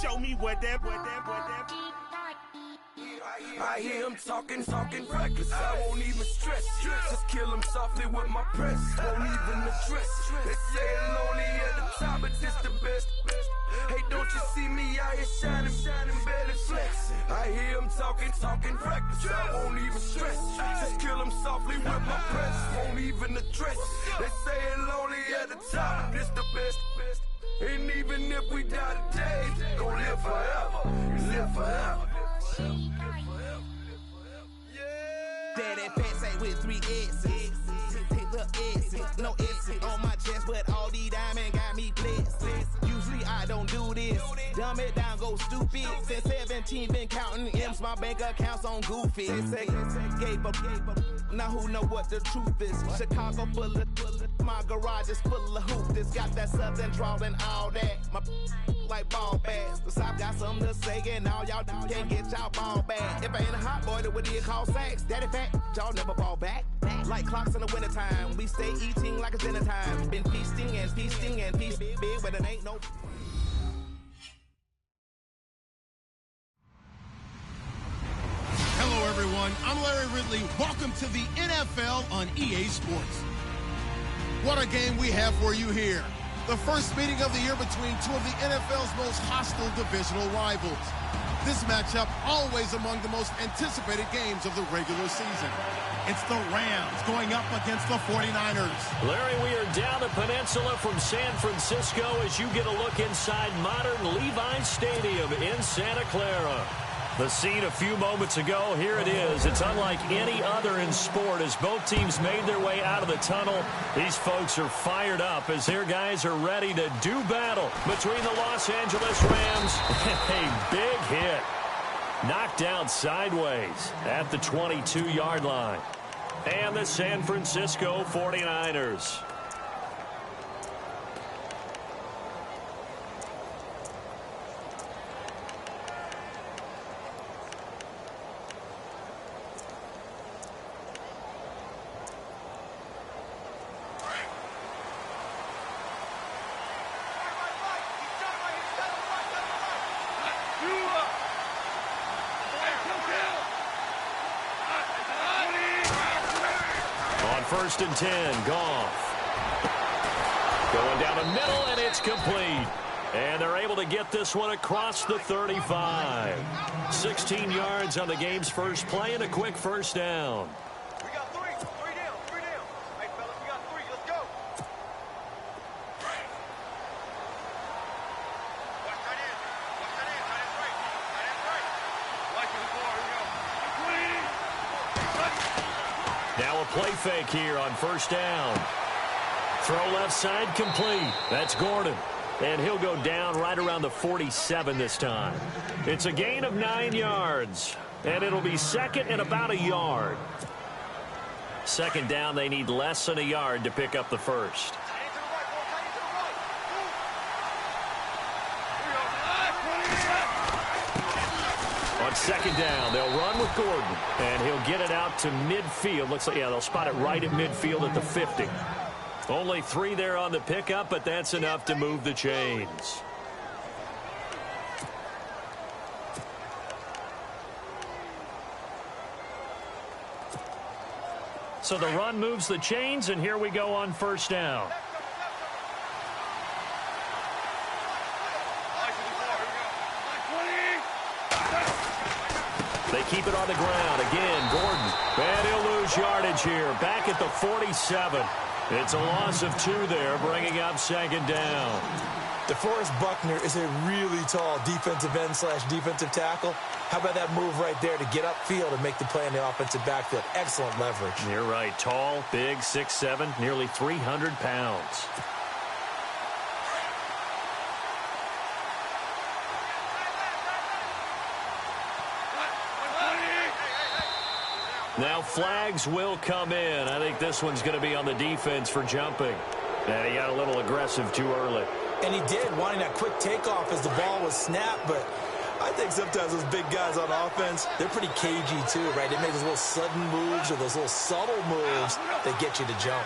show me what that. I hear him talking reckless. I won't even stress. Just kill him softly with my press. Won't even address. They say it lonely at the top, but this the best. Hey, don't you see me out here shining, barely flex. I hear him talking reckless. I won't even stress. Just kill him softly with my press. Won't even address. They say it lonely at the top, but this the best. And even if we die today, gon' live forever. Live forever. Daddy pants say with 3 S's. Pick the S's, no S's on my chest, but all these diamonds got me blessed. Usually I don't do this. Dumb it down, go stupid. Since 17, been counting M's, my bank account's on goofy. Gave up. Now who know what the truth is? Chicago full of my garage is full of hoops. It's got that southern drawl and all that. My like ball bags. The South got something to say, and all y'all can't get y'all ball back. If I ain't a hot boy, then what do you call sacks? Daddy fat, y'all never ball back. Like clocks in the wintertime, we stay eating like it's dinner time. Been feasting and feast big, but it ain't no. Hello, everyone. I'm Larry Ridley. Welcome to the NFL on EA Sports. What a game we have for you here. The first meeting of the year between two of the NFL's most hostile divisional rivals. This matchup always among the most anticipated games of the regular season. It's the Rams going up against the 49ers. Larry, we are down the peninsula from San Francisco as you get a look inside modern Levi Stadium in Santa Clara. The scene a few moments ago, here it is. It's unlike any other in sport as both teams made their way out of the tunnel. These folks are fired up as their guys are ready to do battle between the Los Angeles Rams. A big hit. Knocked down sideways at the 22-yard line. And the San Francisco 49ers. First and 10, Goff. Going down the middle, and it's complete. And they're able to get this one across the 35. 16 yards on the game's first play and a quick first down. We got three down. Hey, fellas, we got 3. Let's go. Watch tight end. Tight end right. Watch for the ball. Here we go. Now a play fake here on first down. Throw left side complete. That's Gordon. And he'll go down right around the 47 this time. It's a gain of 9 yards. And it'll be second and about a yard. Second down, they need less than a yard to pick up the first. On second down, they'll run with Gordon, and he'll get it out to midfield. Looks like, yeah, they'll spot it right at midfield at the 50. Only 3 there on the pickup, but that's enough to move the chains. So the run moves the chains, and here we go on first down. They keep it on the ground. Again, Gordon. And he'll lose yardage here. Back at the 47. It's a loss of 2 there, bringing up second down. DeForest Buckner is a really tall defensive end / defensive tackle. How about that move right there to get upfield and make the play in the offensive backfield? Excellent leverage. You're right. Tall, big, 6'7", nearly 300 pounds. Now flags will come in. I think this one's going to be on the defense for jumping. And he got a little aggressive too early. And he did, wanting that quick takeoff as the ball was snapped. But I think sometimes those big guys on offense, they're pretty cagey too, right? They make those little sudden moves or those little subtle moves that get you to jump.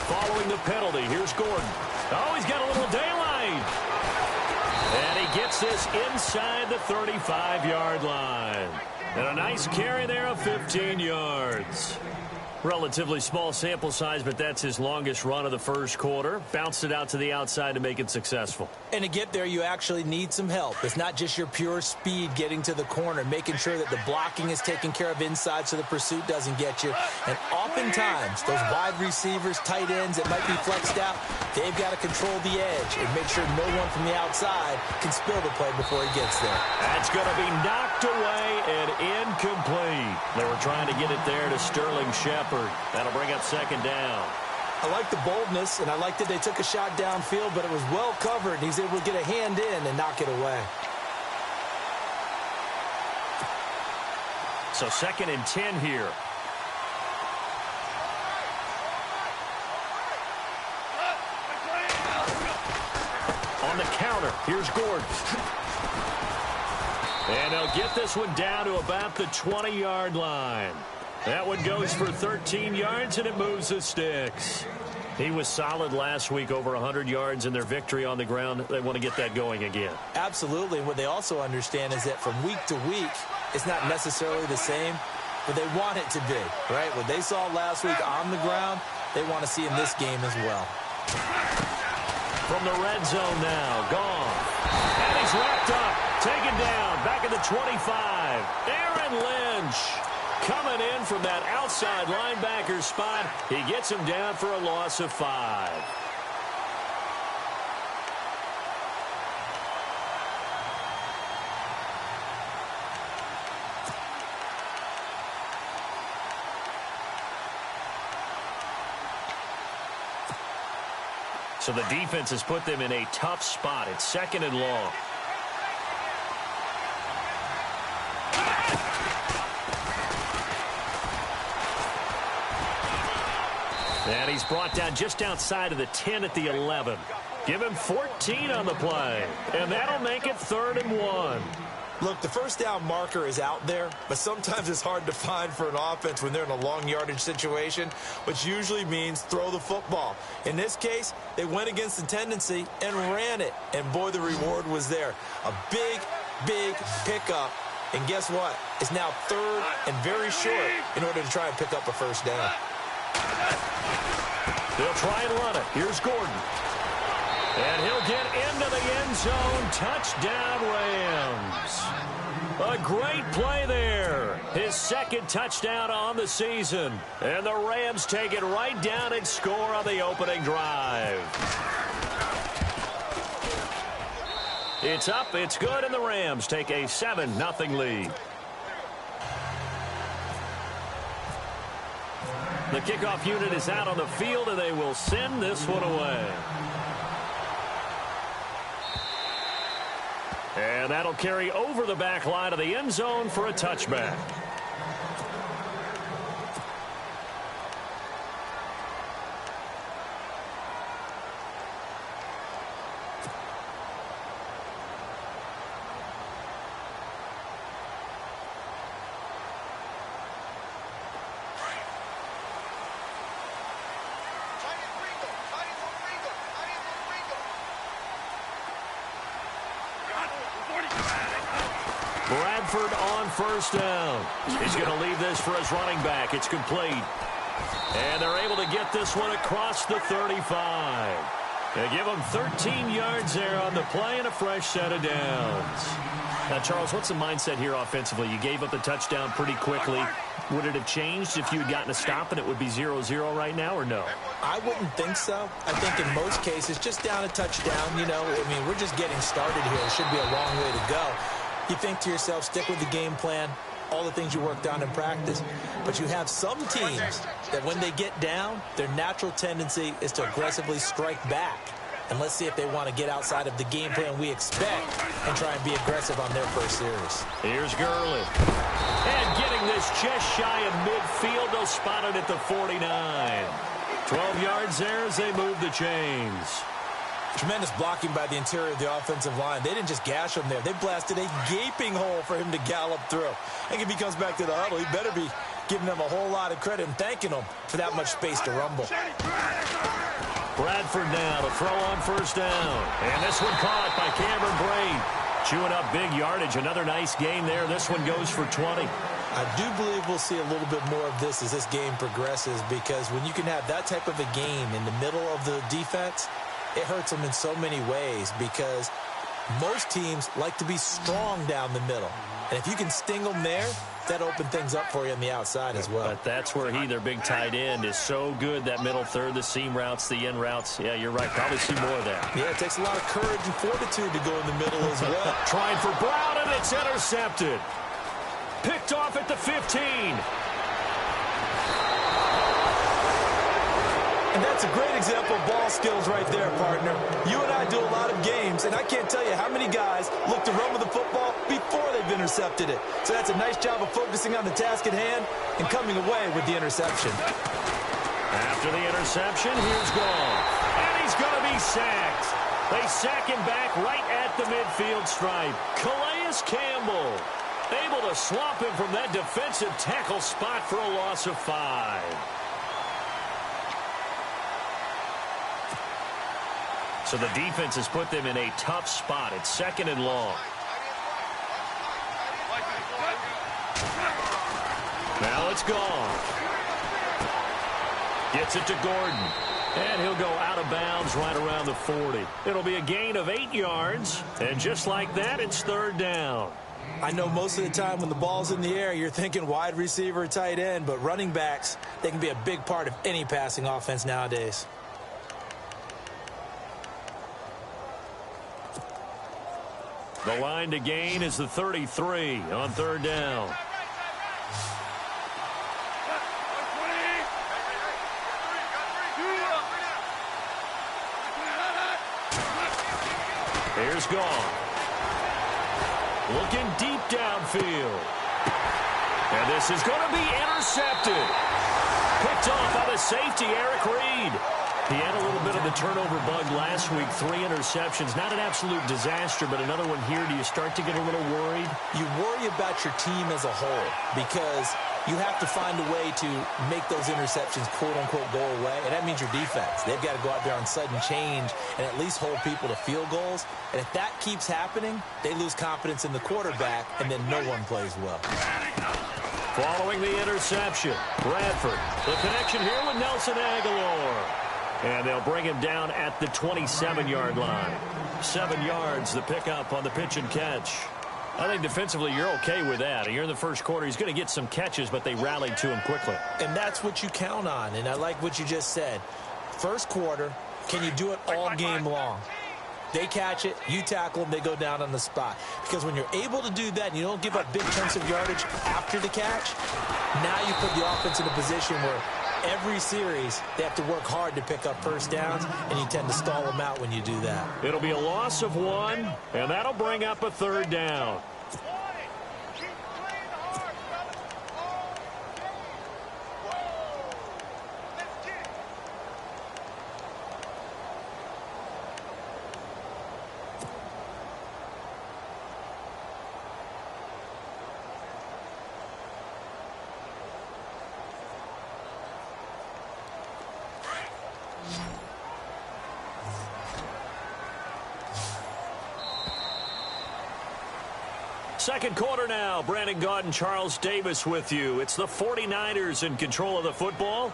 Following the penalty, here's Gordon. Oh, he's got a little daylight. And he gets this inside the 35-yard line. And a nice carry there of 15 yards. Relatively small sample size, but that's his longest run of the first quarter. Bounced it out to the outside to make it successful. And to get there, you actually need some help. It's not just your pure speed getting to the corner, making sure that the blocking is taken care of inside so the pursuit doesn't get you. And oftentimes, those wide receivers, tight ends that might be flexed out, they've got to control the edge and make sure no one from the outside can spill the play before he gets there. That's going to be knocked away and incomplete. They were trying to get it there to Sterling Shepard. That'll bring up second down. I like the boldness, and I like that they took a shot downfield, but it was well covered. He's able to get a hand in and knock it away. So 2nd and 10 here. On the counter, here's Gordon. And they'll get this one down to about the 20-yard line. That one goes for 13 yards, and it moves the sticks. He was solid last week, over 100 yards in their victory on the ground. They want to get that going again. Absolutely. What they also understand is that from week to week, it's not necessarily the same, but they want it to be, right? What they saw last week on the ground, they want to see in this game as well. From the red zone now, gone. And he's wrapped up, taken down, back at the 25. Aaron Lynch coming in from that outside linebacker spot. He gets him down for a loss of 5. So the defense has put them in a tough spot. It's 2nd and long. And he's brought down just outside of the 10 at the 11. Give him 14 on the play. And that'll make it 3rd and 1. Look, the first down marker is out there, but sometimes it's hard to find for an offense when they're in a long yardage situation, which usually means throw the football. In this case, they went against the tendency and ran it. And boy, the reward was there. A big, big pickup. And guess what? It's now 3rd and very short in order to try and pick up a first down. They'll try and run it. Here's Gordon. And he'll get into the end zone. Touchdown, Rams. A great play there. His 2nd touchdown on the season. And the Rams take it right down and score on the opening drive. It's up, it's good, and the Rams take a 7-0 lead. The kickoff unit is out on the field, and they will send this one away. And that'll carry over the back line of the end zone for a touchback. Bradford on first down. He's going to leave this for his running back. It's complete. And they're able to get this one across the 35. They give him 13 yards there on the play and a fresh set of downs. Now, Charles, what's the mindset here offensively? You gave up the touchdown pretty quickly. Would it have changed if you had gotten a stop and it would be 0-0 right now, or no? I wouldn't think so. I think in most cases, just down a touchdown, you know, I mean, we're just getting started here. It should be a long way to go. You think to yourself, stick with the game plan, all the things you worked on in practice. But you have some teams that when they get down, their natural tendency is to aggressively strike back. And let's see if they want to get outside of the game plan we expect and try and be aggressive on their first series. Here's Gurley. And getting this just shy of midfield. They'll spot it at the 49. 12 yards there as they move the chains. Tremendous blocking by the interior of the offensive line. They didn't just gash him there. They blasted a gaping hole for him to gallop through. I think if he comes back to the huddle, he better be giving them a whole lot of credit and thanking them for that much space to rumble. Bradford now to throw on first down. And this one caught by Cameron Brate. Chewing up big yardage. Another nice gain there. This one goes for 20. I do believe we'll see a little bit more of this as this game progresses, because when you can have that type of a game in the middle of the defense, it hurts them in so many ways, because most teams like to be strong down the middle. And if you can sting them there, that opens things up for you on the outside as well. But that's where their big tight end, is so good, that middle third, the seam routes, the in routes. Yeah, you're right. Probably see more of that. Yeah, it takes a lot of courage and fortitude to go in the middle as well. Trying for Brown, and it's intercepted. Picked off at the 15. And that's a great example of ball skills right there, partner. You and I do a lot of games, and I can't tell you how many guys look to run with the football before they've intercepted it. So that's a nice job of focusing on the task at hand and coming away with the interception. After the interception, here's Gall. And he's going to be sacked. They sack him back right at the midfield stripe. Calais Campbell able to swamp him from that defensive tackle spot for a loss of 5. So the defense has put them in a tough spot. It's 2nd and long. Now it's gone. Gets it to Gordon. And he'll go out of bounds right around the 40. It'll be a gain of 8 yards. And just like that, it's 3rd down. I know most of the time when the ball's in the air, you're thinking wide receiver, tight end, but running backs, they can be a big part of any passing offense nowadays. The line to gain is the 33 on 3rd down. Here's Gall. Looking deep downfield. And this is going to be intercepted. Picked off by the safety, Eric Reed. He had a little bit of the turnover bug last week. 3 interceptions. Not an absolute disaster, but another one here. Do you start to get a little worried? You worry about your team as a whole, because you have to find a way to make those interceptions, quote-unquote, go away, and that means your defense. They've got to go out there on sudden change and at least hold people to field goals. And if that keeps happening, they lose confidence in the quarterback, and then no one plays well. Following the interception, Bradford. The connection here with Nelson Aguilar. And they'll bring him down at the 27-yard line. 7 yards, the pickup on the pitch and catch. I think defensively you're okay with that. You're in the first quarter. He's going to get some catches, but they rallied to him quickly. And that's what you count on, and I like what you just said. First quarter, can you do it all game long? They catch it, you tackle them, they go down on the spot. Because when you're able to do that and you don't give up big chunks of yardage after the catch, now you put the offense in a position where every series they have to work hard to pick up first downs, and you tend to stall them out when you do that. It'll be a loss of 1, and that'll bring up a 3rd down. Second quarter now. Brandon Gaudin, Charles Davis with you. It's the 49ers in control of the football.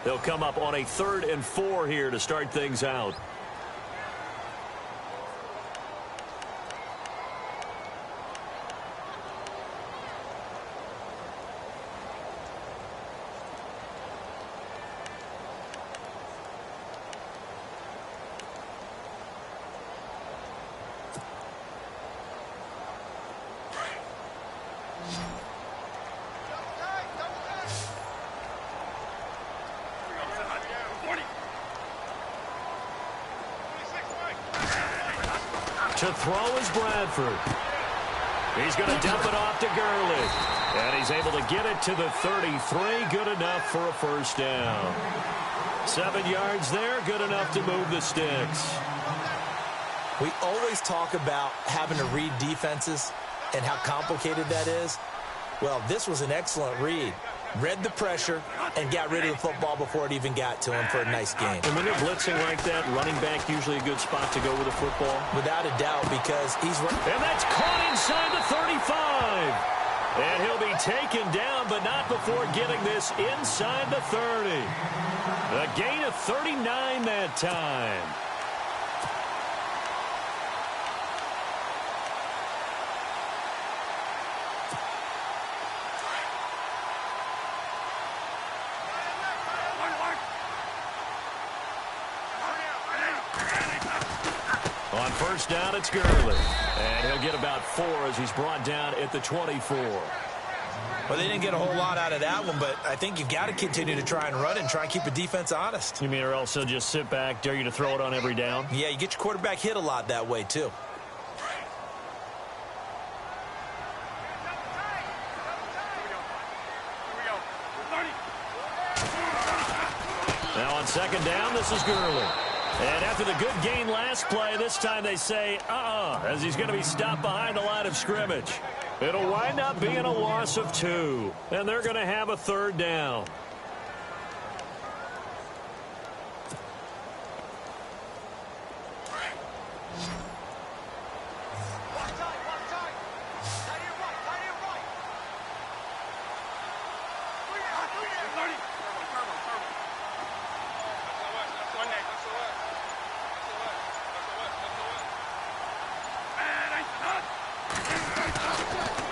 They'll come up on a 3rd and 4 here to start things out. To throw is Bradford. He's going to dump it off to Gurley. And he's able to get it to the 33. Good enough for a first down. 7 yards there. Good enough to move the sticks. We always talk about having to read defenses and how complicated that is. Well, this was an excellent read. read the pressure, and got rid of the football before it even got to him for a nice game. And when they're blitzing like that, running back usually a good spot to go with the football? Without a doubt, because he's... And that's caught inside the 35. And he'll be taken down, but not before getting this inside the 30. A gain of 39 that time. On first down, it's Gurley. And he'll get about 4 as he's brought down at the 24. Well, they didn't get a whole lot out of that one, but I think you've got to continue to try and run and try and keep the defense honest. You mean or else they'll just sit back, dare you to throw it on every down? Yeah, you get your quarterback hit a lot that way, too. Now on second down, this is Gurley. And after the good gain last play, this time they say, as he's going to be stopped behind the line of scrimmage. It'll wind up being a loss of 2. And they're going to have a third down.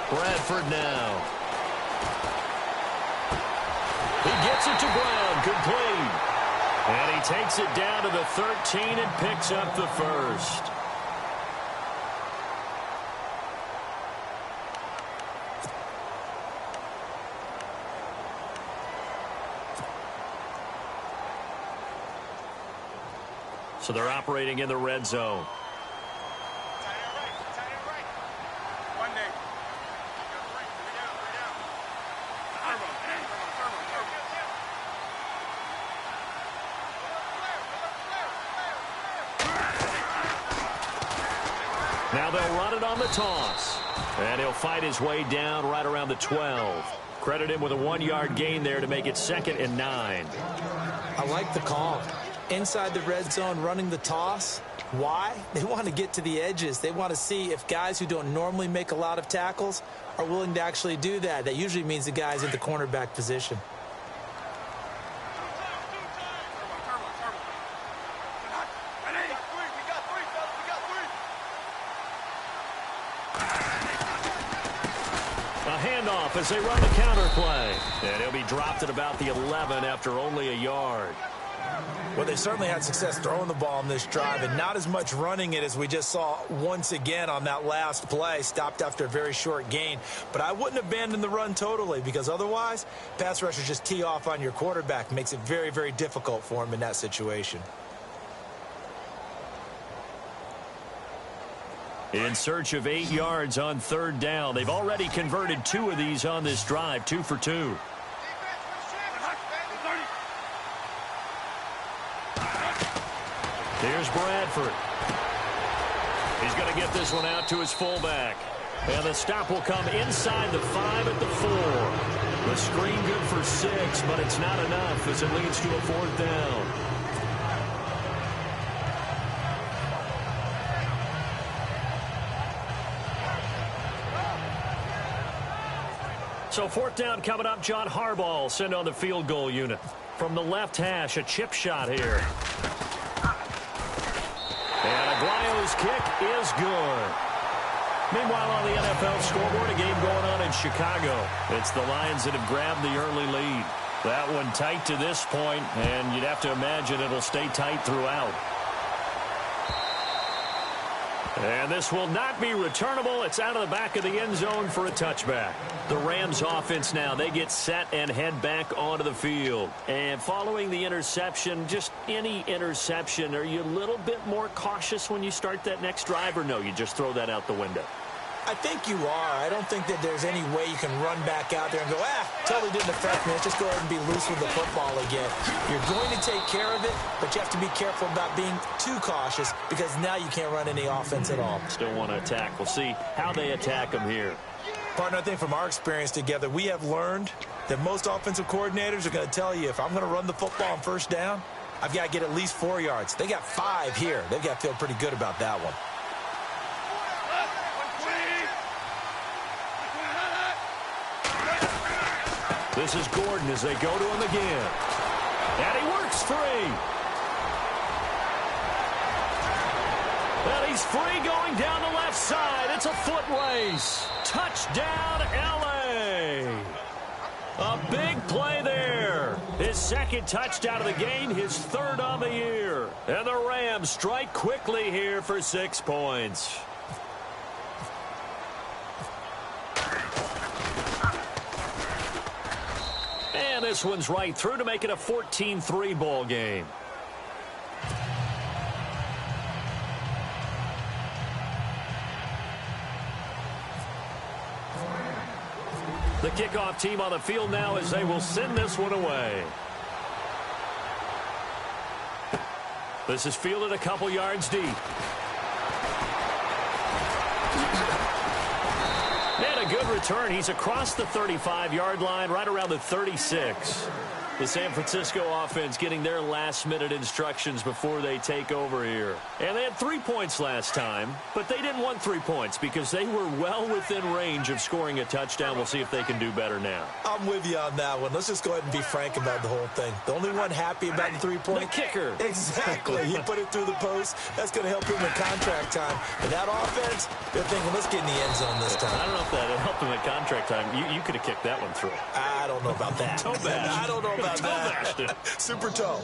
Bradford now. He gets it to Brown, complete. And he takes it down to the 13 and picks up the first. So they're operating in the red zone. Now they'll run it on the toss. And he'll fight his way down right around the 12. Credit him with a 1-yard gain there to make it 2nd and 9. I like the call. Inside the red zone, running the toss. Why? They want to get to the edges. They want to see if guys who don't normally make a lot of tackles are willing to actually do that. That usually means the guys at the cornerback position. As they run the counter play. And he'll be dropped at about the 11 after only a yard. Well, they certainly had success throwing the ball in this drive and not as much running it as we just saw once again on that last play. Stopped after a very short gain. But I wouldn't abandon the run totally because otherwise, pass rushers just tee off on your quarterback. Makes it very, very difficult for him in that situation. In search of 8 yards on third down. They've already converted 2 of these on this drive, 2 for 2. Here's Bradford. He's going to get this one out to his fullback. And the stop will come inside the 5 at the 4. The screen good for 6, but it's not enough as it leads to a 4th down. So 4th down coming up. John Harbaugh sent on the field goal unit. From the left hash, a chip shot here. And Aguayo's kick is good. Meanwhile, on the NFL scoreboard, a game going on in Chicago. It's the Lions that have grabbed the early lead. That one tight to this point, and you'd have to imagine it'll stay tight throughout. And this will not be returnable. It's out of the back of the end zone for a touchback. The Rams offense now, they get set and head back onto the field. And following the interception, just any interception, are you a little bit more cautious when you start that next drive, or no, you just throw that out the window? I think you are. I don't think that there's any way you can run back out there and go, totally didn't affect me. Let's just go ahead and be loose with the football again. You're going to take care of it, but you have to be careful about being too cautious because now you can't run any offense at all. Still want to attack. We'll see how they attack them here. Partner, I think from our experience together, we have learned that most offensive coordinators are going to tell you, if I'm going to run the football on first down, I've got to get at least 4 yards. They got 5 here. They've got to feel pretty good about that one. This is Gordon as they go to him again. And he works free. And he's free going down the left side. It's a foot race. Touchdown, LA. A big play there. His second touchdown of the game, his third on the year. And the Rams strike quickly here for 6 points. And this one's right through to make it a 14-3 ball game. The kickoff team on the field now as they will send this one away. This is fielded a couple yards deep. And a good return. He's across the 35-yard line, right around the 36. The San Francisco offense getting their last-minute instructions before they take over here. And they had 3 points last time, but they didn't want 3 points because they were well within range of scoring a touchdown. We'll see if they can do better now. I'm with you on that one. Let's just go ahead and be frank about the whole thing. The only one happy about the 3-point? The kicker. Exactly. He put it through the post. That's going to help him in contract time. And that offense, they're thinking, let's get in the end zone this time. I don't know if that helped him at contract time. You could have kicked that one through. I don't know about that. Toe bash. I don't know about that. Super toe.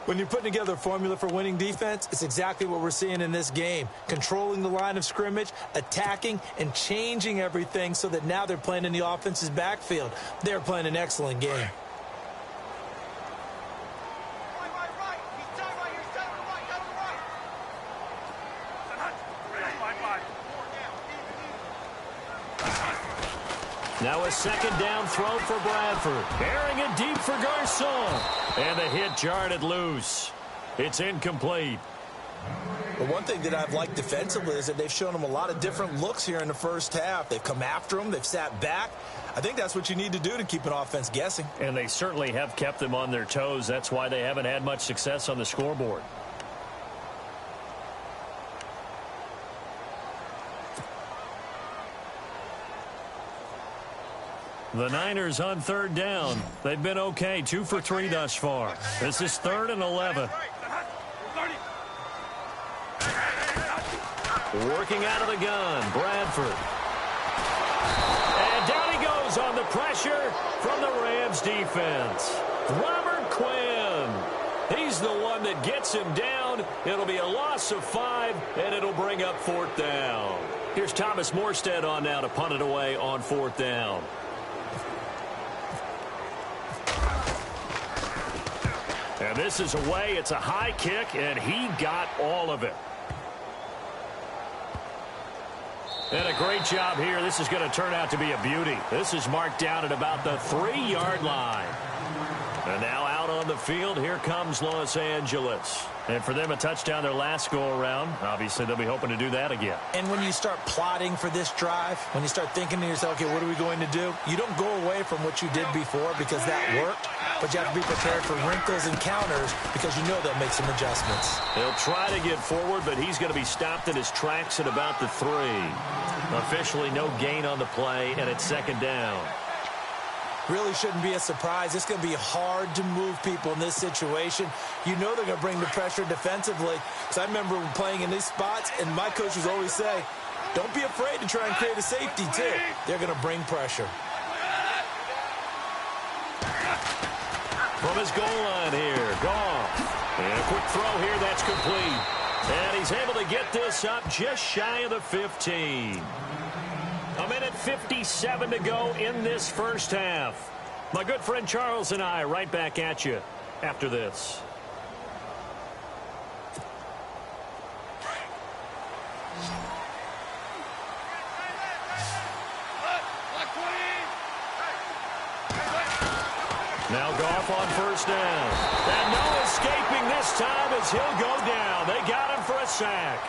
When you're putting together a formula for winning defense, it's exactly what we're seeing in this game. Controlling the line of scrimmage, attacking, and changing everything so that now they're playing in the offense's backfield. They're playing an excellent game. Now a second down throw for Bradford. Airing it deep for Garcon. And the hit jarred it loose. It's incomplete. The one thing that I've liked defensively is that they've shown them a lot of different looks here in the first half. They've come after them. They've sat back. I think that's what you need to do to keep an offense guessing. And they certainly have kept them on their toes. That's why they haven't had much success on the scoreboard. The Niners on third down. They've been okay, 2 for 3 thus far. This is 3rd and 11. Working out of the gun, Bradford. And down he goes on the pressure from the Rams defense. Robert Quinn. He's the one that gets him down. It'll be a loss of 5, and it'll bring up 4th down. Here's Thomas Morstead on now to punt it away on 4th down. And this is away. It's a high kick, and he got all of it. And a great job here. This is going to turn out to be a beauty. This is marked down at about the 3-yard line. And now out on the field, here comes Los Angeles. And for them, a touchdown their last go-around. Obviously, they'll be hoping to do that again. And when you start plotting for this drive, when you start thinking to yourself, okay, what are we going to do? You don't go away from what you did before because that worked. But you have to be prepared for wrinkles and counters because you know they'll make some adjustments. He'll try to get forward, but he's going to be stopped in his tracks at about the 3. Officially no gain on the play, and it's 2nd down. Really shouldn't be a surprise. It's going to be hard to move people in this situation. You know they're going to bring the pressure defensively. Because I remember playing in these spots, and my coaches always say, don't be afraid to try and create a safety, too. They're going to bring pressure. From his goal line here, Goff. And a quick throw here, that's complete. And he's able to get this up just shy of the 15. 1:57 to go in this first half. My good friend Charles and I right back at you after this. Now Goff on first down. And no escaping this time as he'll go down. They got him for a sack.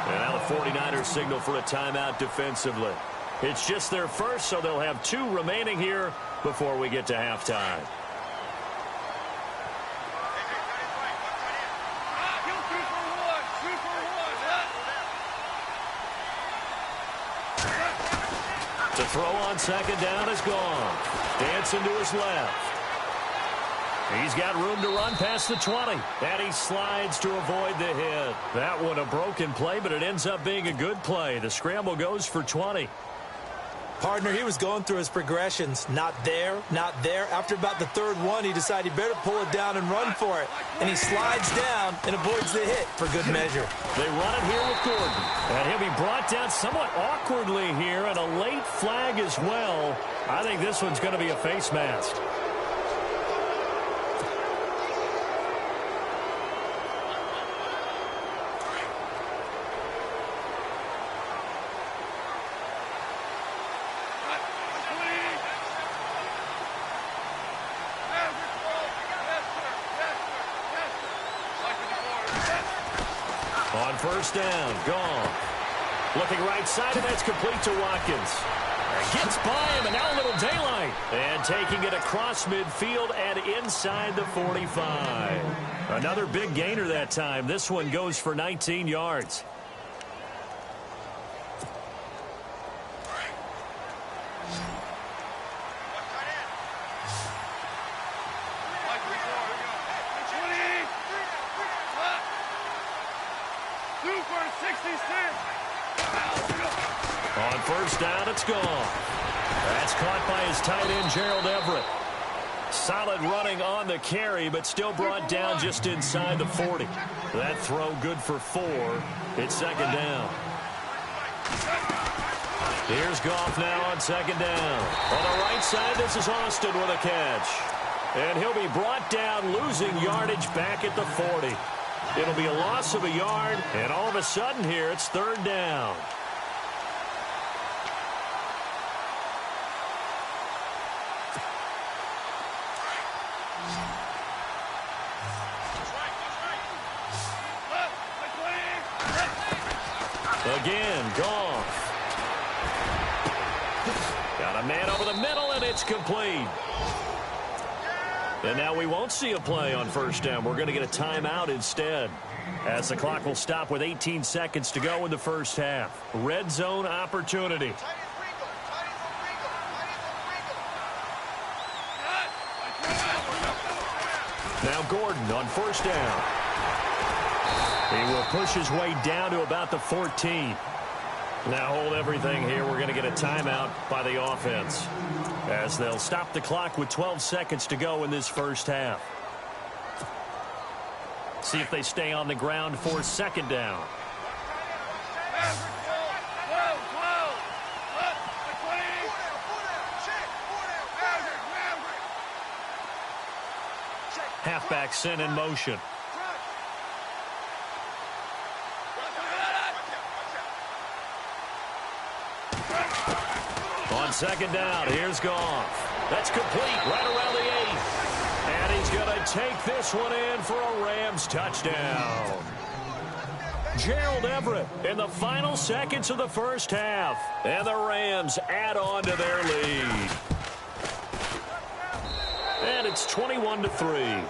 And now the 49ers signal for a timeout defensively. It's just their first, so they'll have 2 remaining here before we get to halftime. To throw on second down is gone. Dancing to his left. He's got room to run past the 20. And he slides to avoid the hit. That one a broken play, but it ends up being a good play. The scramble goes for 20. Partner, he was going through his progressions. Not there, not there. After about the third one, he decided he better pull it down and run for it. And he slides down and avoids the hit for good measure. They run it here with Gordon. And he'll be brought down somewhat awkwardly here, and a late flag as well. I think this one's going to be a face mask. On first down, gone. Looking right side, and that's complete to Watkins. Gets by him, and now a little daylight. And taking it across midfield and inside the 45. Another big gainer that time. This one goes for 19 yards. On first down, it's gone. That's caught by his tight end, Gerald Everett. Solid running on the carry, but still brought down just inside the 40. That throw good for 4. It's second down. Here's Goff now on second down. On the right side, this is Austin with a catch. And he'll be brought down, losing yardage back at the 40. It'll be a loss of a yard, and all of a sudden here, it's third down. Again, Goff. Got a man over the middle, and it's complete. And now we won't see a play on first down. We're going to get a timeout instead, as the clock will stop with 18 seconds to go in the first half. Red zone opportunity. Now Gordon on first down. He will push his way down to about the 14. Now hold everything here. We're going to get a timeout by the offense, as they'll stop the clock with 12 seconds to go in this first half. See if they stay on the ground for second down. Halfback sent in motion. On second down, here's Goff. That's complete right around the 8. And he's going to take this one in for a Rams touchdown. Gerald Everett in the final seconds of the first half. And the Rams add on to their lead. And it's 21-3.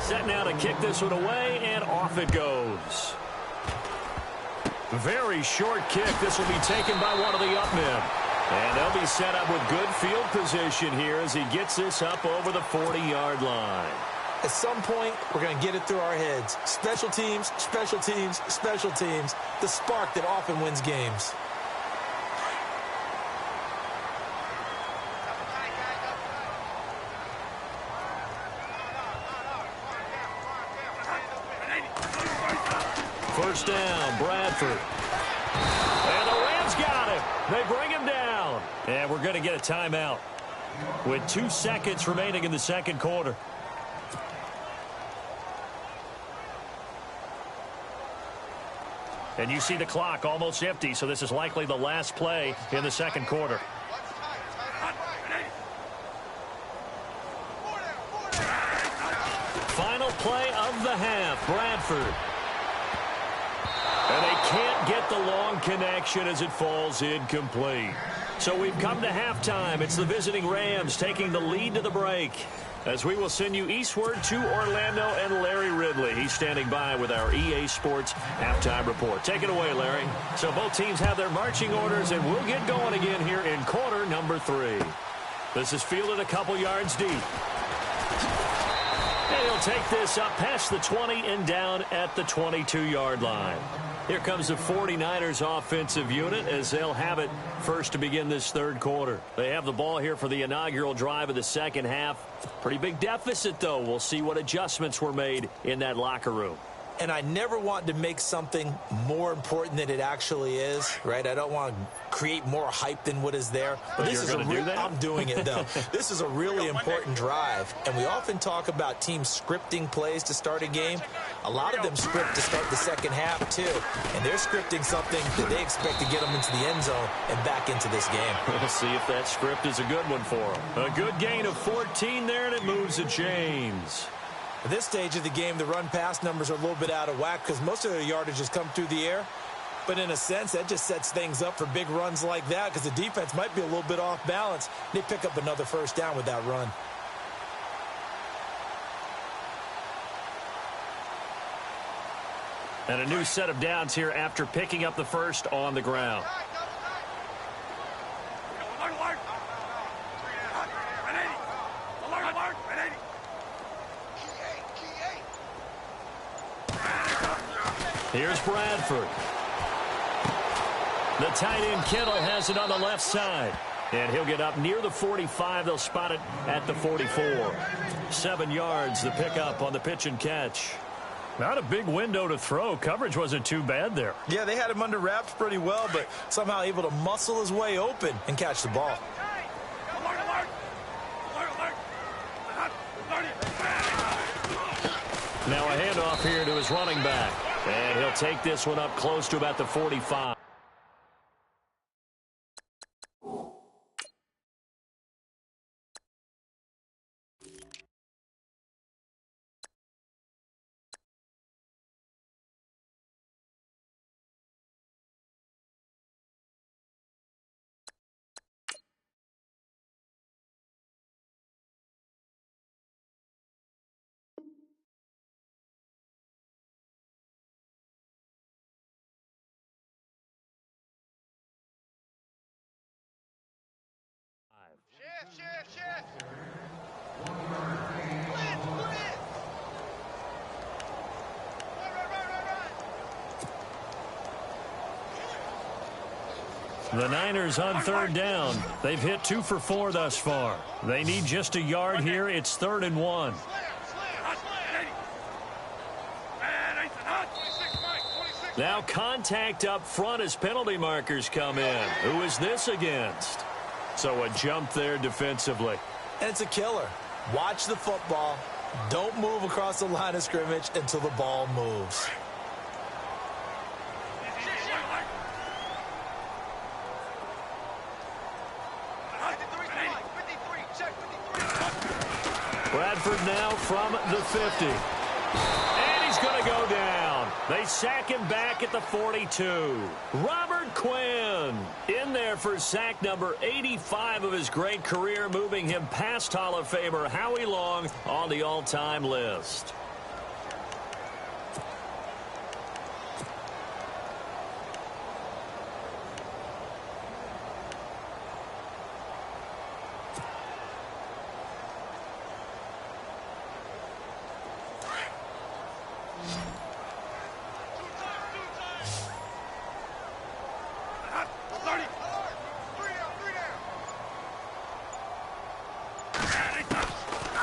Set now to kick this one away, and off it goes. Very short kick. This will be taken by one of the up men. And they'll be set up with good field position here as he gets this up over the 40-yard line. At some point, we're going to get it through our heads. Special teams, special teams, special teams. The spark that often wins games. First down, Bradford. And the Rams got him. They bring him down. And we're going to get a timeout with 2 seconds remaining in the second quarter. And you see the clock almost empty, so this is likely the last play in the second quarter. Final play of the half. Bradford And they can't get the long connection as it falls incomplete. So we've come to halftime. It's the visiting Rams taking the lead to the break. As we will send you eastward to Orlando and Larry Ridley. He's standing by with our EA Sports halftime report. Take it away, Larry. So both teams have their marching orders, and we'll get going again here in quarter number 3. This is fielded a couple yards deep. And he'll take this up past the 20 and down at the 22-yard line. Here comes the 49ers offensive unit as they'll have it first to begin this third quarter. They have the ball here for the inaugural drive of the second half. Pretty big deficit, though. We'll see what adjustments were made in that locker room. And I never want to make something more important than it actually is, right? I don't want to create more hype than what is there. But this is I'm doing it, though. This is a really important drive. And we often talk about teams scripting plays to start a game. A lot of them script to start the second half, too. And they're scripting something that they expect to get them into the end zone and back into this game. We'll see if that script is a good one for them. A good gain of 14 there, and it moves the chains. At this stage of the game, the run-pass numbers are a little bit out of whack because most of their yardage has come through the air. But in a sense, that just sets things up for big runs like that because the defense might be a little bit off balance. They pick up another first down with that run. And a new set of downs here after picking up the first on the ground. Here's Bradford. The tight end Kittle has it on the left side. And he'll get up near the 45. They'll spot it at the 44. 7 yards, the pickup on the pitch and catch. Not a big window to throw. Coverage wasn't too bad there. Yeah, they had him under wraps pretty well, but somehow able to muscle his way open and catch the ball. Now a handoff here to his running back. And he'll take this one up close to about the 45. Shift. The Niners on third down. They've hit 2 for 4 thus far. They need just a yard here. It's 3rd and 1. Now contact up front as penalty markers come in. Who is this against? So a jump there defensively. And it's a killer. Watch the football. Don't move across the line of scrimmage until the ball moves. Bradford now from the 50. And he's going to go down. They sack him back at the 42. Robert Quinn in there for sack number 85 of his great career, moving him past Hall of Famer Howie Long on the all-time list.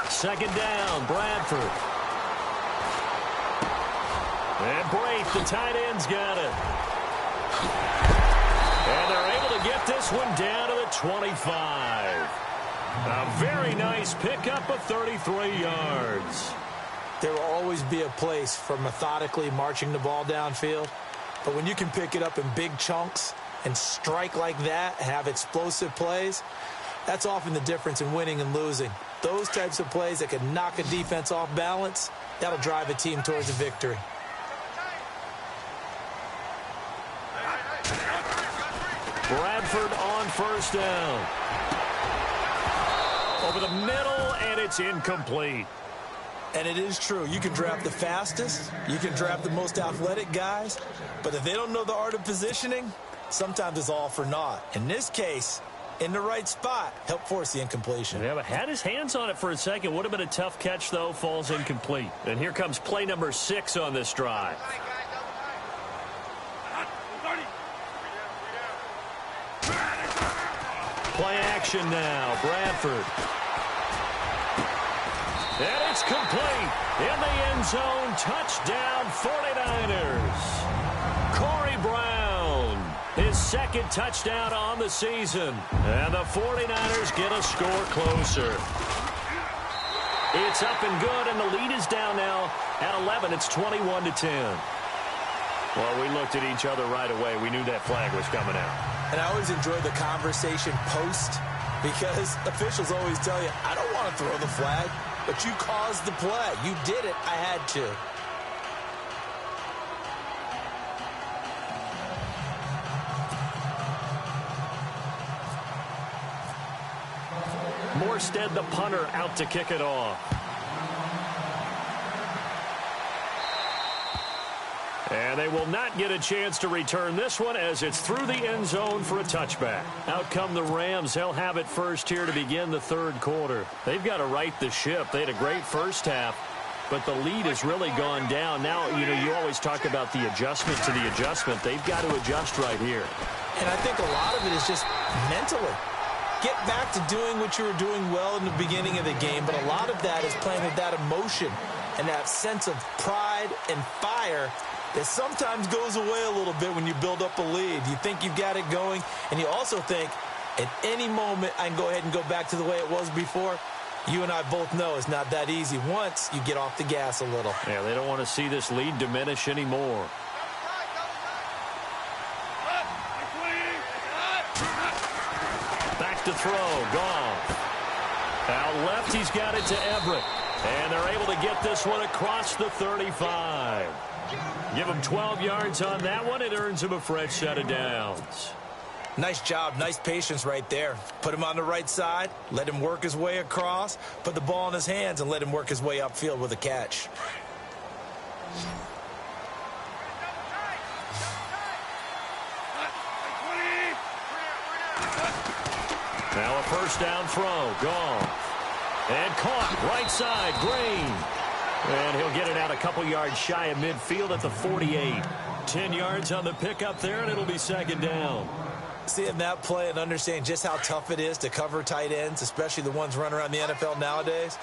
Second down, Bradford. And Braith, the tight end's got it. And they're able to get this one down to the 25. A very nice pickup of 33 yards. There will always be a place for methodically marching the ball downfield. But when you can pick it up in big chunks and strike like that, have explosive plays, that's often the difference in winning and losing. Those types of plays that can knock a defense off balance, that'll drive a team towards a victory. Bradford on first down. Over the middle, and it's incomplete. And it is true. You can draft the fastest. You can draft the most athletic guys. But if they don't know the art of positioning, sometimes it's all for naught. In this case, in the right spot, helped force the incompletion. Yeah, but had his hands on it for a second. Would have been a tough catch, though. Falls incomplete. And here comes play number 6 on this drive. Play action now. Bradford. And it's complete. In the end zone. Touchdown 49ers. Corey Brown. His second touchdown on the season. And the 49ers get a score closer. It's up and good, and the lead is down now at 11. It's 21-10. Well, we looked at each other right away. We knew that flag was coming out. And I always enjoy the conversation post because officials always tell you, I don't want to throw the flag, but you caused the play. You did it. I had to. Morstead, the punter, out to kick it off. And they will not get a chance to return this one as it's through the end zone for a touchback. Out come the Rams. They'll have it first here to begin the third quarter. They've got to right the ship. They had a great first half, but the lead has really gone down. Now, you always talk about the adjustment to the adjustment. They've got to adjust right here. And I think a lot of it is just mentally. Get back to doing what you were doing well in the beginning of the game, but a lot of that is playing with that emotion and that sense of pride and fire that sometimes goes away a little bit when you build up a lead. You think you've got it going, and you also think at any moment I can go ahead and go back to the way it was before. You and I both know it's not that easy once you get off the gas a little. Yeah, they don't want to see this lead diminish anymore. Back to throw. Goff. Out left, he's got it to Everett. And they're able to get this one across the 35. Give him 12 yards on that one. It earns him a fresh set of downs. Nice job. Nice patience right there. Put him on the right side. Let him work his way across. Put the ball in his hands and let him work his way upfield with a catch. Now a first down throw. Goff. And caught right side. Green. And he'll get it out a couple yards shy of midfield at the 48. 10 yards on the pickup there, and it'll be second down. Seeing that play and understanding just how tough it is to cover tight ends, especially the ones running around the NFL nowadays,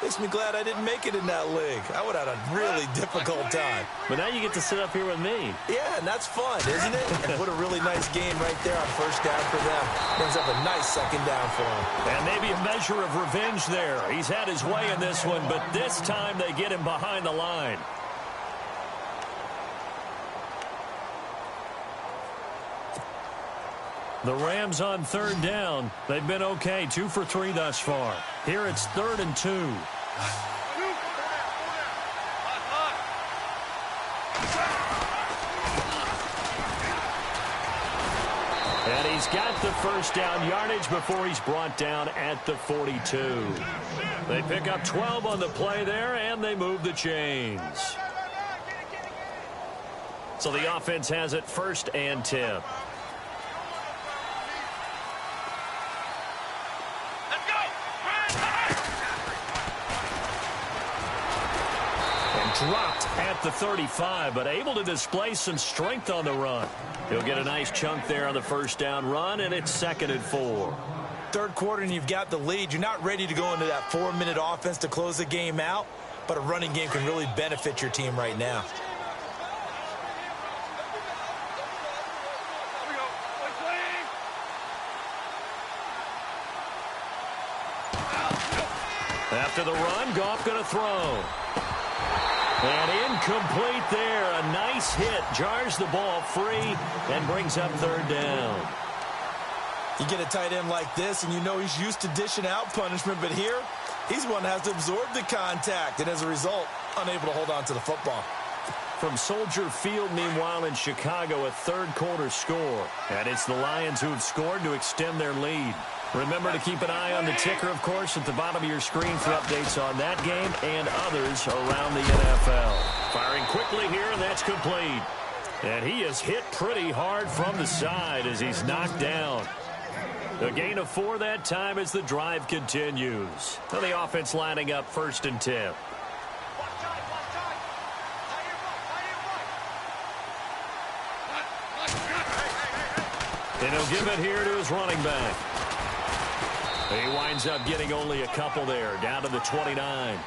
makes me glad I didn't make it in that league. I would have had a really difficult time. But now you get to sit up here with me. Yeah, and that's fun, isn't it? And what a really nice game right there on first down for them. Brings up a nice second down for him. And maybe a measure of revenge there. He's had his way in this one, but this time they get him behind the line. The Rams on third down. They've been okay, 2 for 3 thus far. Here it's 3rd and 2. And he's got the first down yardage before he's brought down at the 42. They pick up 12 on the play there, and they move the chains. So the offense has it 1st and 10. Dropped at the 35, but able to display some strength on the run. He'll get a nice chunk there on the first down run, and it's 2nd and 4. Third quarter, and you've got the lead. You're not ready to go into that 4-minute offense to close the game out, but a running game can really benefit your team right now. After the run, Goff going to throw. And incomplete there. A nice hit. Jars the ball free and brings up 3rd down. You get a tight end like this, and you know he's used to dishing out punishment, but here, he's one that has to absorb the contact, and as a result, unable to hold on to the football. From Soldier Field, meanwhile, in Chicago, a third-quarter score. And it's the Lions who have scored to extend their lead. Remember to keep an eye on the ticker, of course, at the bottom of your screen for updates on that game and others around the NFL. Firing quickly here, and that's complete. And he is hit pretty hard from the side as he's knocked down. A gain of 4 that time as the drive continues. And the offense lining up 1st and 10. And he'll give it here to his running back. He winds up getting only a couple there, down to the 29.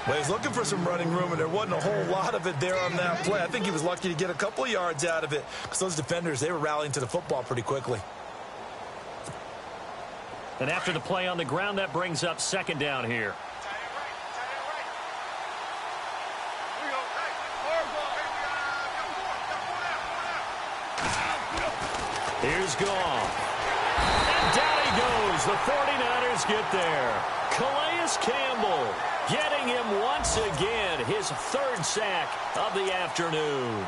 Well, he's looking for some running room, and there wasn't a whole lot of it there on that play. I think he was lucky to get a couple of yards out of it because those defenders, they were rallying to the football pretty quickly. And after the play on the ground, that brings up 2nd down here. Here's Goff. And down he goes. The 49ers get there. Calais Campbell getting him once again. His 3rd sack of the afternoon.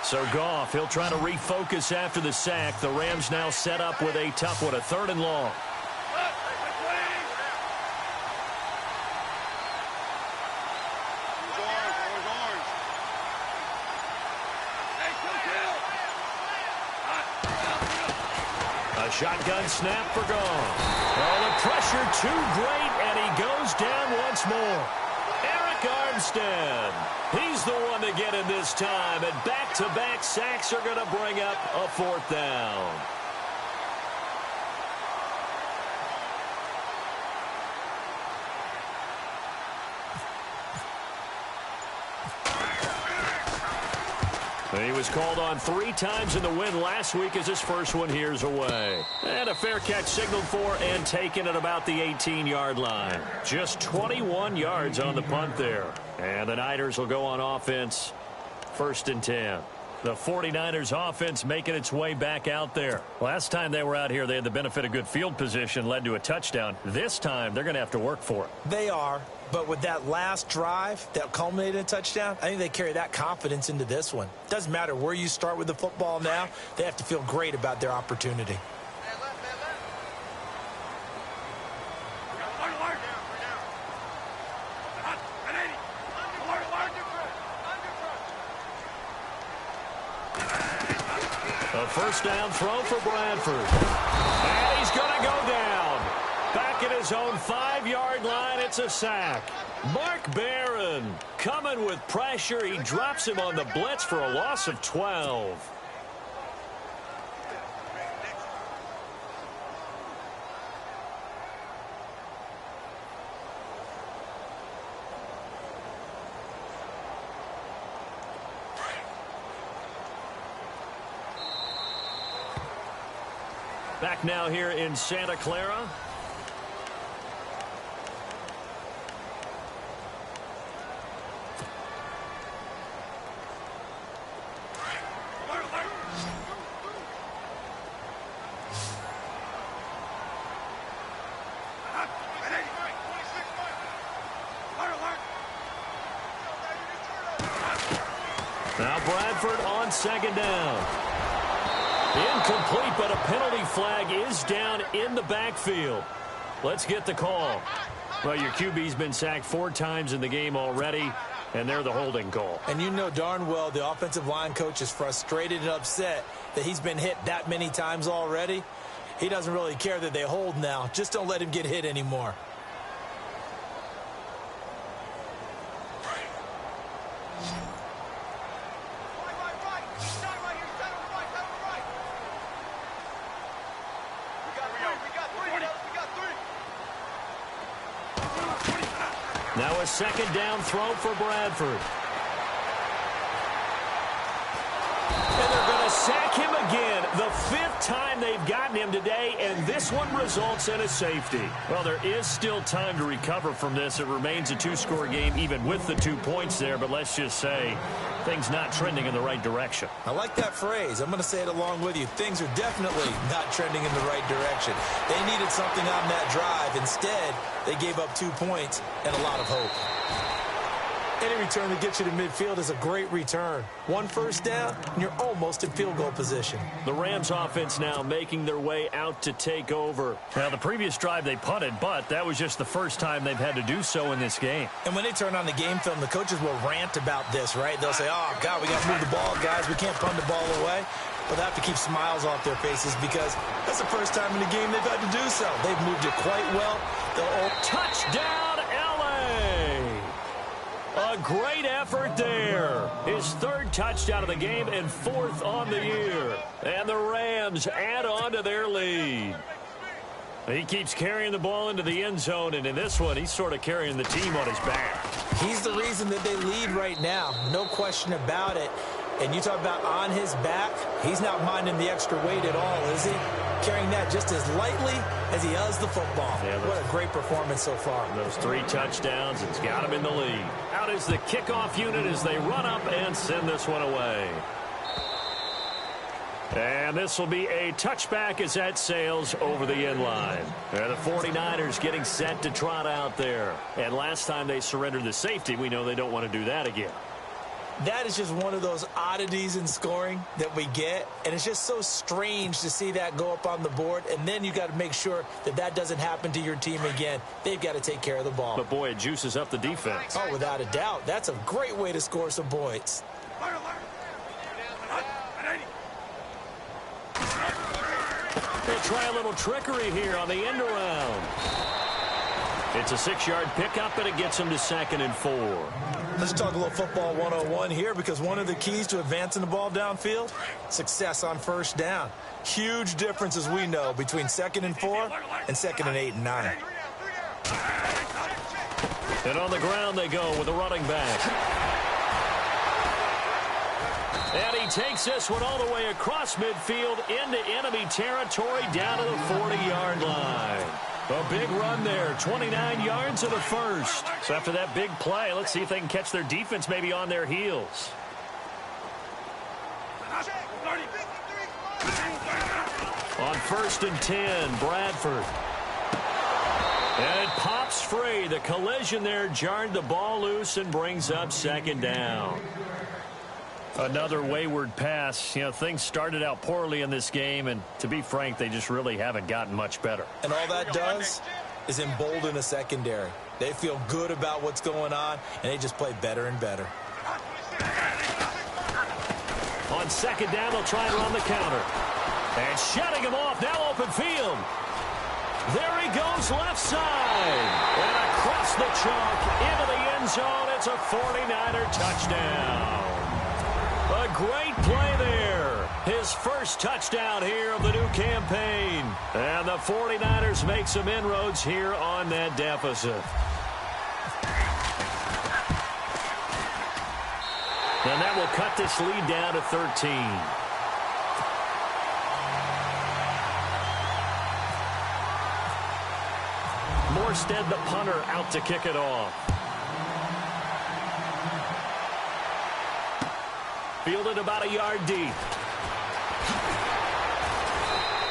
So Goff, he'll try to refocus after the sack. The Rams now set up with a tough one, a 3rd and long. A shotgun snap for Goff. Oh, the pressure too great, and he goes down once more. Eric Armstead. He's the one to get in this time, and back-to-back sacks are going to bring up a 4th down. He was called on 3 times in the win last week as his first one here's away. And a fair catch signaled for and taken at about the 18-yard line. Just 21 yards on the punt there. And the Niners will go on offense 1st and 10. The 49ers offense making its way back out there. Last time they were out here, they had the benefit of good field position, led to a touchdown. This time, they're going to have to work for it. They are, but with that last drive that culminated in a touchdown, I think they carry that confidence into this one. Doesn't matter where you start with the football now, they have to feel great about their opportunity. A 1st down throw for Bradford. And he's going to go down. Back at his own 5-yard line, it's a sack. Mark Barron coming with pressure. He drops him on the blitz for a loss of 12. Back now here in Santa Clara. Now Bradford on 2nd down. Incomplete, but a penalty flag is down in the backfield. Let's get the call. Well, your QB's been sacked 4 times in the game already, and they're the holding call. And you know darn well the offensive line coach is frustrated and upset that he's been hit that many times already. He doesn't really care that they hold now. Just don't let him get hit anymore. Now a 2nd down throw for Bradford. And they're going to sack him again. The 5th time they've gotten him today, and this one results in a safety. Well, there is still time to recover from this. It remains a 2-score game even with the 2 points there, but let's just say things not trending in the right direction. I like that phrase. I'm going to say it along with you. Things are definitely not trending in the right direction. They needed something on that drive. Instead, they gave up 2 points and a lot of hope. Any return that gets you to midfield is a great return. 1 first down, and you're almost in field goal position. The Rams offense now making their way out to take over. Now, the previous drive they punted, but that was just the first time they've had to do so in this game. And when they turn on the game film, the coaches will rant about this, right? They'll say, oh, God, we got to move the ball, guys. We can't punt the ball away. But they have to keep smiles off their faces because that's the first time in the game they've had to do so. They've moved it quite well. Touchdown, L.A.! A great effort there. His 3rd touchdown of the game and 4th on the year. And the Rams add on to their lead. He keeps carrying the ball into the end zone, and in this one, he's sort of carrying the team on his back. He's the reason that they lead right now. No question about it. And you talk about on his back, he's not minding the extra weight at all, is he? Carrying that just as lightly as he does the football. Yeah, what a great performance so far. Those 3 touchdowns, it's got him in the lead. Out is the kickoff unit as they run up and send this one away. And this will be a touchback as that sails over the end line. And the 49ers getting set to trot out there. And last time they surrendered the safety, we know they don't want to do that again. That is just one of those oddities in scoring that we get, and it's just so strange to see that go up on the board, and then you got to make sure that that doesn't happen to your team again. They've got to take care of the ball. But, boy, it juices up the defense. Oh, without a doubt. That's a great way to score some points. They'll try a little trickery here on the end around. It's a 6-yard pickup, and it gets them to 2nd and 4. Let's talk a little football 101 here, because one of the keys to advancing the ball downfield, success on first down. Huge difference, as we know, between 2nd and 4 and 2nd and 8 and 9. And on the ground they go with a running back. And he takes this one all the way across midfield into enemy territory down to the 40-yard line. A big run there, 29 yards in the first. So after that big play, let's see if they can catch their defense maybe on their heels. On 1st and 10, Bradford. And it pops free. The collision there jarred the ball loose and brings up 2nd down. Another wayward pass. You know, things started out poorly in this game, and to be frank, they just really haven't gotten much better. And all that does is embolden a secondary. They feel good about what's going on, and they just play better and better. On 2nd down, they'll try and run the counter. And shutting him off, now open field. There he goes left side. And across the chalk into the end zone, it's a 49er touchdown. A great play there. His first touchdown here of the new campaign. And the 49ers make some inroads here on that deficit. And that will cut this lead down to 13. Morstead, the punter, out to kick it off. Fielded about a yard deep.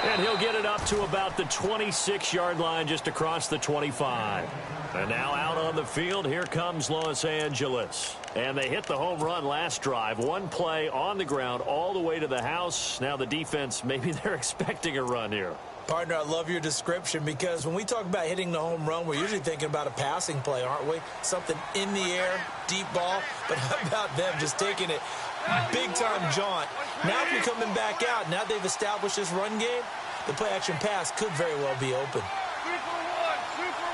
And he'll get it up to about the 26-yard line, just across the 25. And now out on the field, here comes Los Angeles. And they hit the home run last drive. One play on the ground all the way to the house. Now the defense, maybe they're expecting a run here. Partner, I love your description, because when we talk about hitting the home run, we're usually thinking about a passing play, aren't we? Something in the air, deep ball. But how about them just taking it big-time jaunt? Now if you're coming back out, now they've established this run game, the play-action pass could very well be open. 2 for 1, 2 for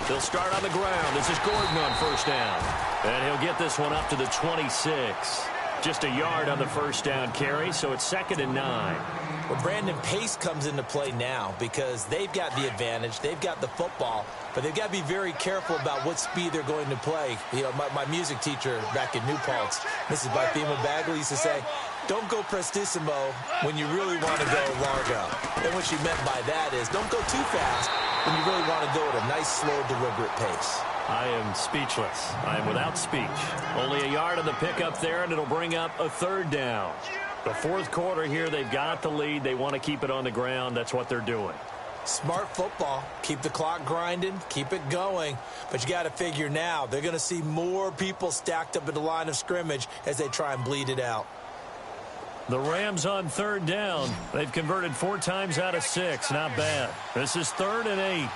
1. They'll start on the ground. This is Gordon on first down. And he'll get this one up to the 26. Just a yard on the first down carry, so it's 2nd and 9. Well, Brandon, pace comes into play now because they've got the advantage. They've got the football, but they've got to be very careful about what speed they're going to play. You know, my music teacher back in New Paltz, Mrs. Bythema Bagley, used to say, don't go prestissimo when you really want to go largo. And what she meant by that is don't go too fast when you really want to go at a nice, slow, deliberate pace. I am speechless. I am without speech. Only a yard on the pickup there, and it'll bring up a 3rd down. The 4th quarter here, they've got the lead. They want to keep it on the ground. That's what they're doing. Smart football. Keep the clock grinding. Keep it going. But you got to figure now they're going to see more people stacked up at the line of scrimmage as they try and bleed it out. The Rams on 3rd down. They've converted 4 times out of 6. Not bad. This is 3rd and 8.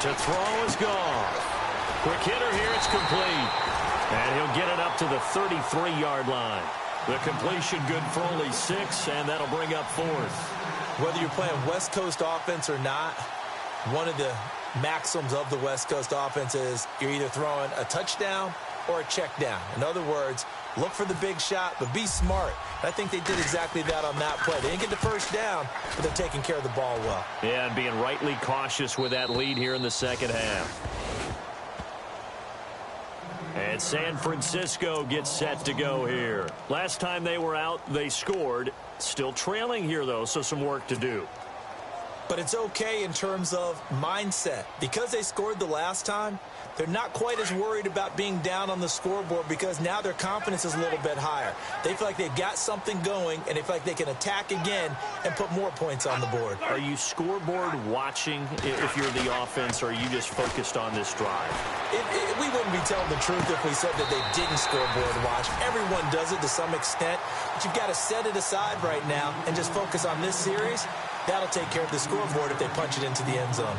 To throw is gone. Quick hitter here. It's complete. And he'll get it up to the 33-yard line. The completion good for only 6, and that'll bring up 4th. Whether you're playing West Coast offense or not, one of the maxims of the West Coast offense is you're either throwing a touchdown or a check down. In other words, look for the big shot, but be smart. I think they did exactly that on that play. They didn't get the first down, but they're taking care of the ball well. Yeah, and being rightly cautious with that lead here in the second half. And San Francisco gets set to go here. Last time they were out, they scored. Still trailing here, though, so some work to do. But it's okay in terms of mindset. Because they scored the last time, they're not quite as worried about being down on the scoreboard because now their confidence is a little bit higher. They feel like they've got something going, and they feel like they can attack again and put more points on the board. Are you scoreboard watching if you're the offense, or are you just focused on this drive? We wouldn't be telling the truth if we said that they didn't scoreboard watch. Everyone does it to some extent, but you've got to set it aside right now and just focus on this series. That'll take care of the scoreboard if they punch it into the end zone.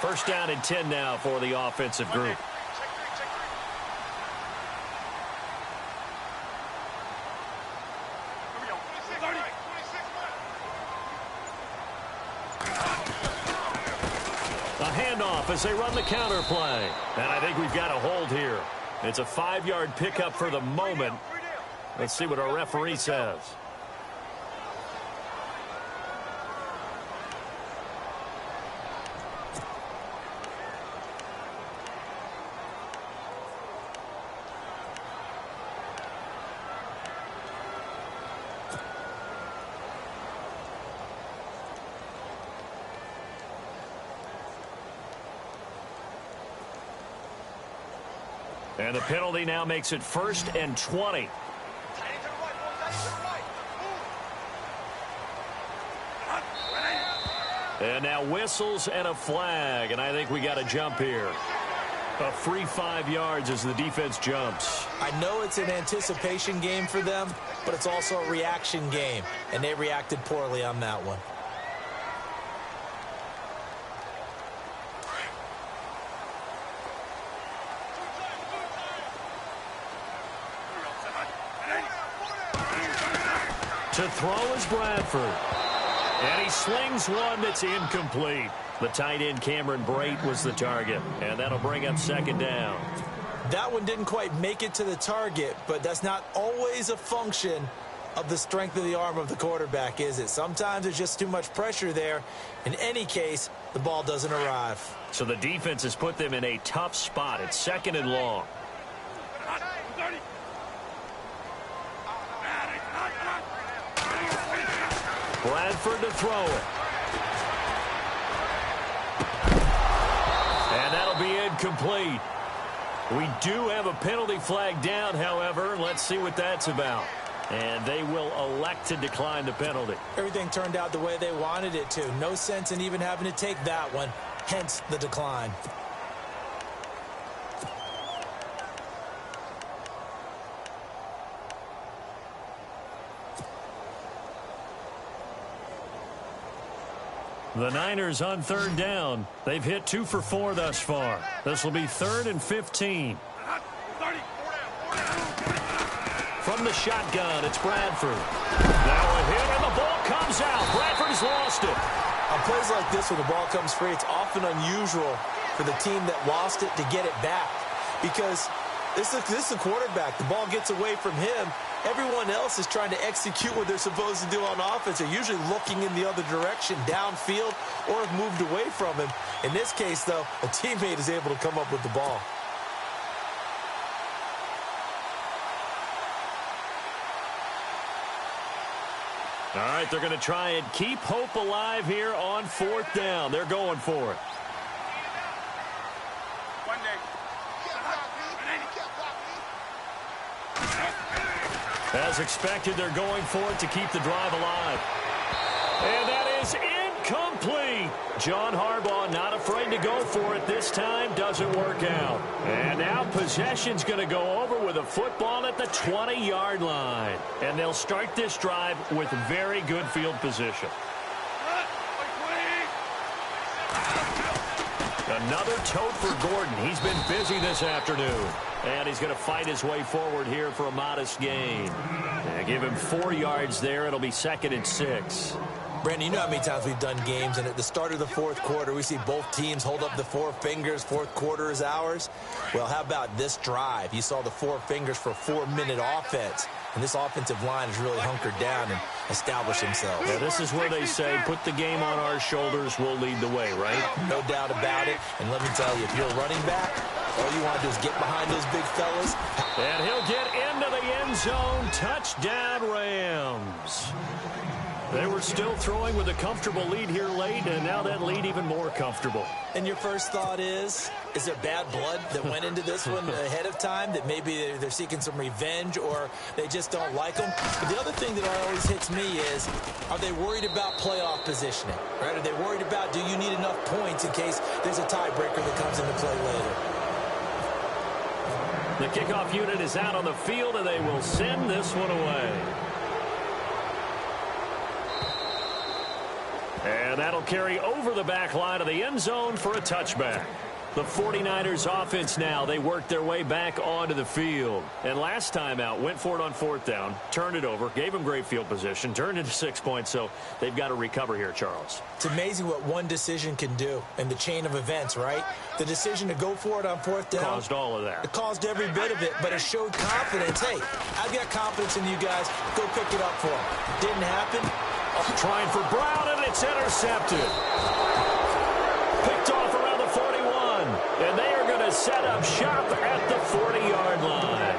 First down and 10 now for the offensive group. A handoff as they run the counter play. And I think we've got a hold here. It's a 5-yard pickup for the moment. Let's see what our referee says. And the penalty now makes it 1st and 20. And now whistles and a flag, and I think we got a jump here. A free 5 yards as the defense jumps. I know it's an anticipation game for them, but it's also a reaction game, and they reacted poorly on that one. To throw is Bradford. And he slings one that's incomplete. The tight end Cameron Brate was the target. And that'll bring up 2nd down. That one didn't quite make it to the target, but that's not always a function of the strength of the arm of the quarterback, is it? Sometimes there's just too much pressure there. In any case, the ball doesn't arrive. So the defense has put them in a tough spot. It's 2nd and long. Bradford to throw it. And that'll be incomplete. We do have a penalty flag down, however. Let's see what that's about. And they will elect to decline the penalty. Everything turned out the way they wanted it to. No sense in even having to take that one, hence the decline. The Niners on 3rd down. They've hit 2 for 4 thus far. This will be 3rd and 15. From the shotgun. It's Bradford. Now a hit, and the ball comes out. Bradford has lost it. On plays like this where the ball comes free, it's often unusual for the team that lost it to get it back. Because this is a quarterback. The ball gets away from him. Everyone else is trying to execute what they're supposed to do on offense. They're usually looking in the other direction, downfield, or have moved away from him. In this case, though, a teammate is able to come up with the ball. All right, they're going to try and keep hope alive here on 4th down. They're going for it. As expected, they're going for it to keep the drive alive. And that is incomplete. John Harbaugh not afraid to go for it this time. Doesn't work out. And now possession's going to go over with a football at the 20-yard line. And they'll start this drive with very good field position. Another tote for Gordon. He's been busy this afternoon. And he's going to fight his way forward here for a modest gain. And give him 4 yards there. It'll be 2nd and 6. Brandon, you know how many times we've done games, and at the start of the 4th quarter, we see both teams hold up the 4 fingers, 4th quarter is ours. Well, how about this drive? You saw the 4 fingers for 4-minute offense, and this offensive line has really hunkered down and established themselves. Yeah, this is where they say, put the game on our shoulders, we'll lead the way, right? No doubt about it, and let me tell you, if you're a running back, all you want to do is get behind those big fellas. And he'll get into the end zone. Touchdown, Rams. They were still throwing with a comfortable lead here late, and now that lead even more comfortable. And your first thought is there bad blood that went into this one ahead of time, that maybe they're seeking some revenge or they just don't like them? But the other thing that always hits me is, are they worried about playoff positioning? Right? Are they worried about, do you need enough points in case there's a tiebreaker that comes into play later? The kickoff unit is out on the field, and they will send this one away. And that'll carry over the back line of the end zone for a touchback. The 49ers offense now, they worked their way back onto the field. And last time out, went for it on 4th down, turned it over, gave them great field position, turned it to 6 points, so they've got to recover here, Charles. It's amazing what one decision can do in the chain of events, right? The decision to go for it on 4th down. Caused all of that. It caused every bit of it, but it showed confidence. Hey, I've got confidence in you guys. Go pick it up for them. Didn't happen. Trying for Brown, and it's intercepted. Picked off around the 41. And they are going to set up shop at the 40-yard line.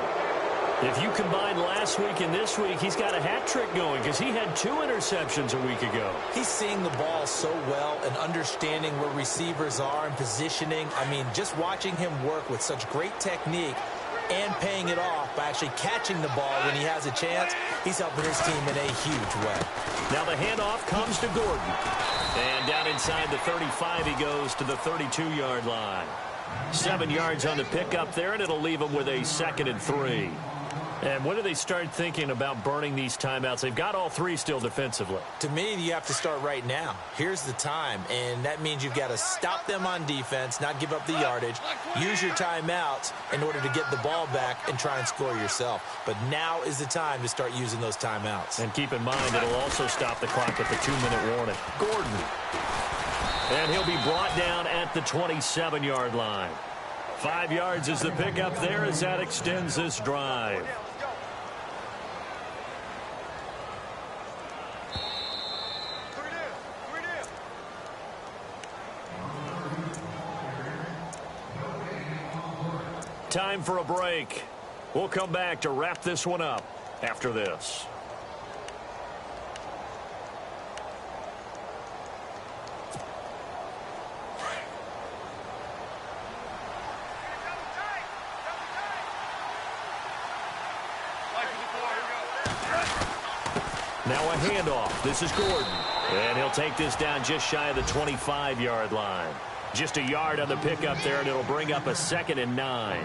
If you combine last week and this week, he's got a hat trick going because he had 2 interceptions a week ago. He's seeing the ball so well and understanding where receivers are and positioning. I mean, just watching him work with such great technique and paying it off by actually catching the ball when he has a chance, he's helping his team in a huge way. Now the handoff comes to Gordon. And down inside the 35, he goes to the 32-yard line. 7 yards on the pickup there, and it'll leave him with a 2nd and 3. And when do they start thinking about burning these timeouts? They've got all 3 still defensively. To me, you have to start right now. Here's the time, and that means you've got to stop them on defense, not give up the yardage, use your timeouts in order to get the ball back and try and score yourself. But now is the time to start using those timeouts. And keep in mind, it'll also stop the clock at the 2-minute warning. Gordon. And he'll be brought down at the 27-yard line. 5 yards is the pickup there as that extends this drive. Time for a break. We'll come back to wrap this one up after this. Now a handoff. This is Gordon. And he'll take this down just shy of the 25-yard line. Just a yard on the pickup there, and it'll bring up a 2nd and 9.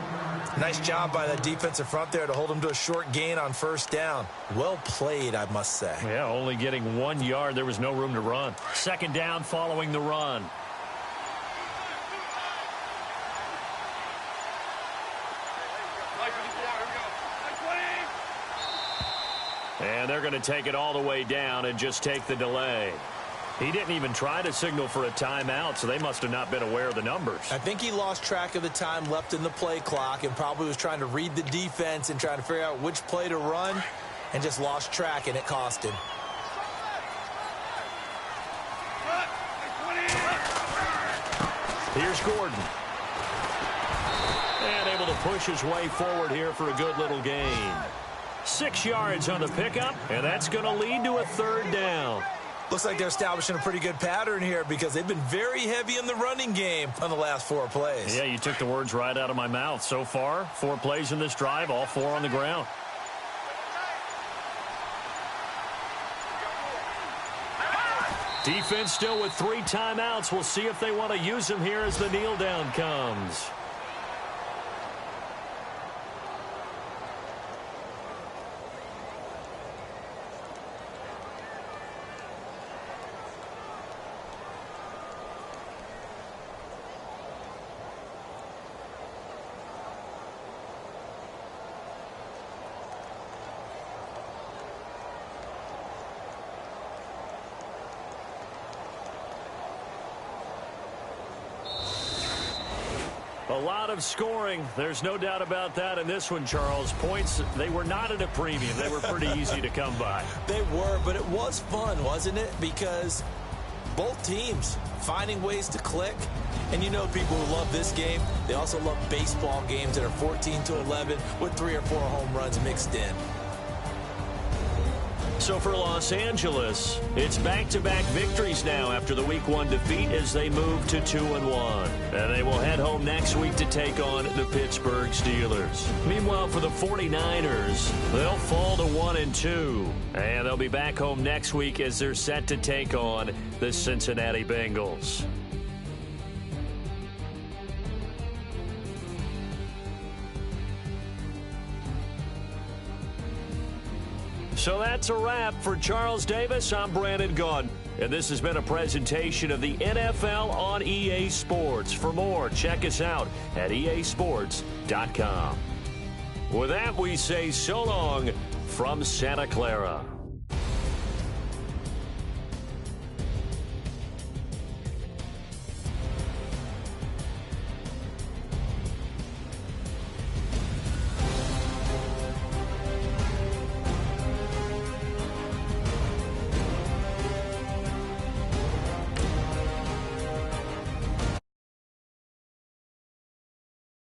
Nice job by that defensive front there to hold him to a short gain on 1st down. Well played, I must say. Yeah, only getting 1 yard. There was no room to run. 2nd down following the run. And they're going to take it all the way down and just take the delay. He didn't even try to signal for a timeout, so they must have not been aware of the numbers. I think he lost track of the time left in the play clock and probably was trying to read the defense and trying to figure out which play to run and just lost track, and it cost him. Here's Gordon. And able to push his way forward here for a good little gain. 6 yards on the pickup, and that's going to lead to a third down. Looks like they're establishing a pretty good pattern here because they've been very heavy in the running game on the last 4 plays. Yeah, you took the words right out of my mouth. So far, 4 plays in this drive, all 4 on the ground. Defense still with 3 timeouts. We'll see if they want to use them here as the kneel down comes. A lot of scoring. There's no doubt about that in this one, Charles. Points, they were not at a premium. They were pretty easy to come by. They were, but it was fun, wasn't it? Because both teams finding ways to click. And you know people who love this game, they also love baseball games that are 14-11 with 3 or 4 home runs mixed in. So for Los Angeles, it's back-to-back victories now after the Week 1 defeat as they move to 2-1. And they will head home next week to take on the Pittsburgh Steelers. Meanwhile, for the 49ers, they'll fall to 1-2. And they'll be back home next week as they're set to take on the Cincinnati Bengals. So that's a wrap. For Charles Davis, I'm Brandon Gaudin. And this has been a presentation of the NFL on EA Sports. For more, check us out at easports.com. With that, we say so long from Santa Clara.